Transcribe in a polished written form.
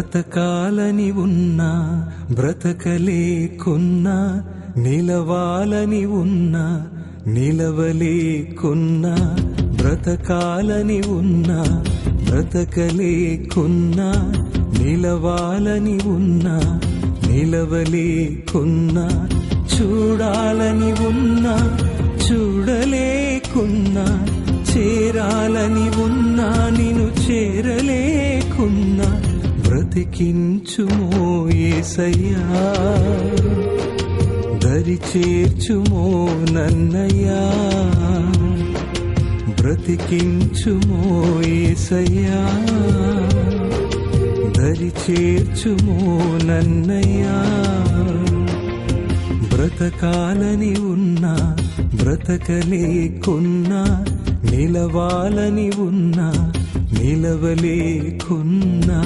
బ్రతకాలని ఉన్నా బ్రతకలేకున్నా, నిలవాలని ఉన్నా నిలవలేకున్నా, బ్రతకాలని ఉన్నా బ్రతకలేకున్నా, నిలవాలని ఉన్నా నిలవలేకున్నా, చూడాలని ఉన్నా చూడలేకున్నా, చేరాలని ఉన్నా నిన్ను చేరలేకున్నా, బ్రతికించుమో యేసయ్యా, దరి చేర్చుమో నన్నయ్యా, బ్రతికించుమో యేసయ్యా, దరి చేర్చుమో నన్నయ్యా. బ్రతకాలని ఉన్నా బ్రతకలేకున్నా, నిలవాలని ఉన్నా నిలవలేకున్నా.